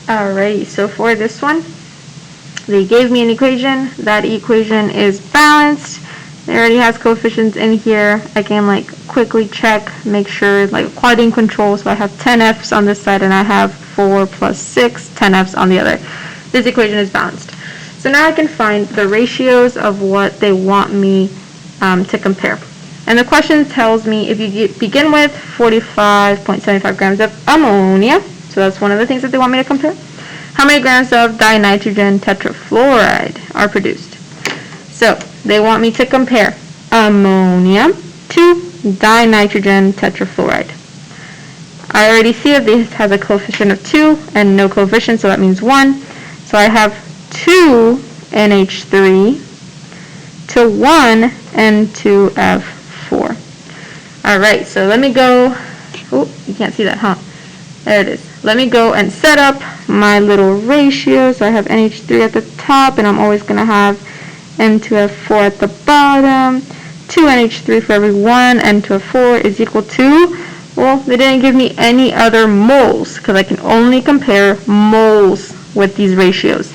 Alrighty, so for this one, they gave me an equation. That equation is balanced. It already has coefficients in here. I can like quickly check, make sure, like quadratic control. So I have 10f's on this side and I have 4 plus 6, 10f's on the other. This equation is balanced. So now I can find the ratios of what they want me to compare. And the question tells me if you begin with 45.75 grams of ammonia, so that's one of the things that they want me to compare, how many grams of dinitrogen tetrafluoride are produced? So they want me to compare ammonia to dinitrogen tetrafluoride. I already see that this has a coefficient of 2 and no coefficient, so that means 1. So I have 2 NH3 to 1 N2F4. Alright, so let me go, oh, you can't see that, huh? There it is. Let me go and set up my little ratio. So I have NH3 at the top, and I'm always going to have N2F4 at the bottom. 2 NH3 for every 1 N2F4 is equal to, well, they didn't give me any other moles, because I can only compare moles with these ratios.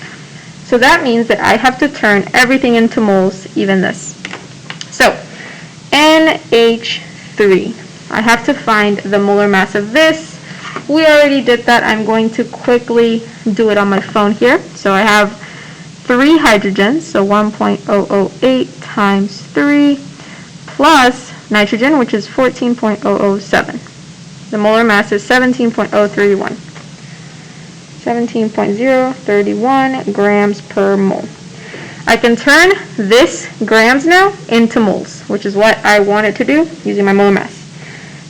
So that means that I have to turn everything into moles, even this. So NH3, I have to find the molar mass of this. We already did that. I'm going to quickly do it on my phone here. So I have 3 hydrogens, so 1.008 times 3 plus nitrogen, which is 14.007. The molar mass is 17.031. 17.031 grams per mole. I can turn this grams now into moles, which is what I wanted to do using my molar mass.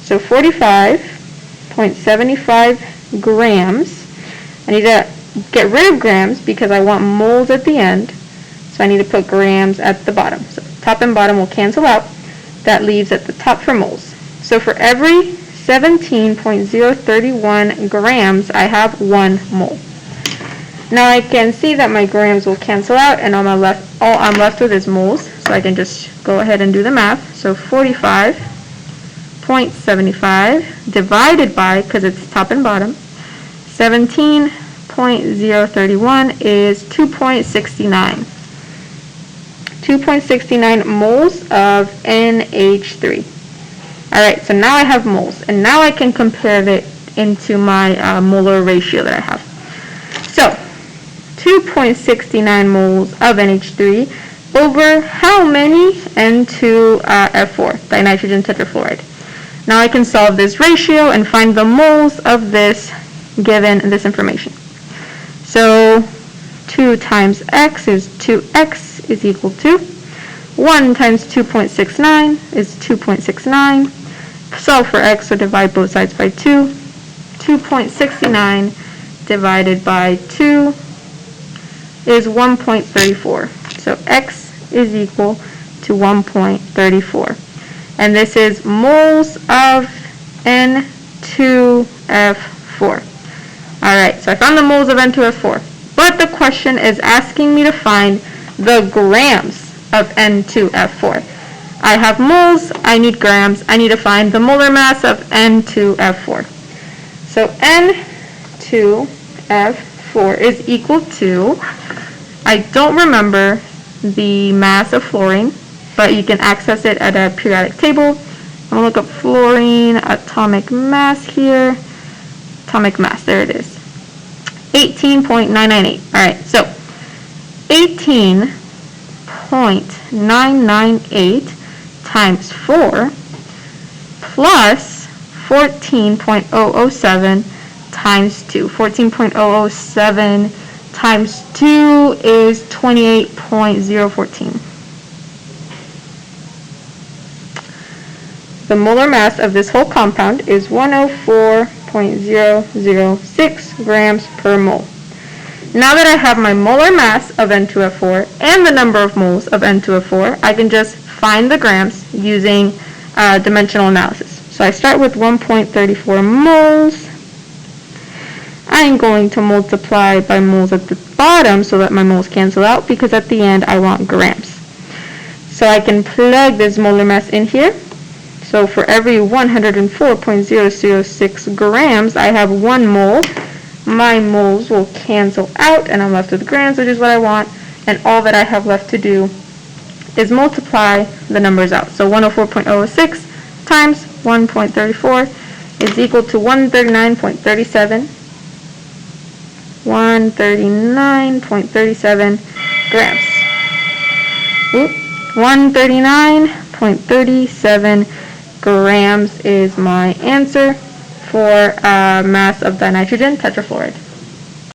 So 45.75 grams. I need to get rid of grams because I want moles at the end. So I need to put grams at the bottom. So top and bottom will cancel out. That leaves at the top for moles. So for every 17.031 grams, I have 1 mole. Now I can see that my grams will cancel out, and all I'm left with is moles. So I can just go ahead and do the math. So 45.75 divided by, because it's top and bottom, 17.031 is 2.69. 2.69 moles of NH3. Alright, so now I have moles, and now I can compare it into my molar ratio that I have. So 2.69 moles of NH3 over how many N2F4, dinitrogen tetrafluoride. Now I can solve this ratio and find the moles of this given this information. So 2 times x is 2x is equal to 1 times 2.69 is 2.69. Solve for x, so divide both sides by 2. 2.69 divided by 2 is 1.34. So x is equal to 1.34. And this is moles of N2F4. Alright, so I found the moles of N2F4. But the question is asking me to find the grams of N2F4. I have moles, I need grams, I need to find the molar mass of N2F4. So N2F4 is equal to, I don't remember the mass of fluorine, but you can access it at a periodic table. I'm going to look up fluorine atomic mass here. Atomic mass, there it is. 18.998. Alright, so 18.998 times 4 plus 14.007 times 2. 14.007 times 2 is 28.014. The molar mass of this whole compound is 104.006 grams per mole. Now that I have my molar mass of N2F4 and the number of moles of N2F4, I can just find the grams using dimensional analysis. So I start with 1.34 moles. I'm going to multiply by moles at the bottom so that my moles cancel out, because at the end I want grams. So I can plug this molar mass in here. So for every 104.006 grams, I have 1 mole my moles will cancel out and I'm left with grams, which is what I want, and all that I have left to do is multiply the numbers out. So 104.006 times 1.34 is equal to 139.37 grams. 139.37 grams is my answer for mass of the nitrogen tetrafluoride.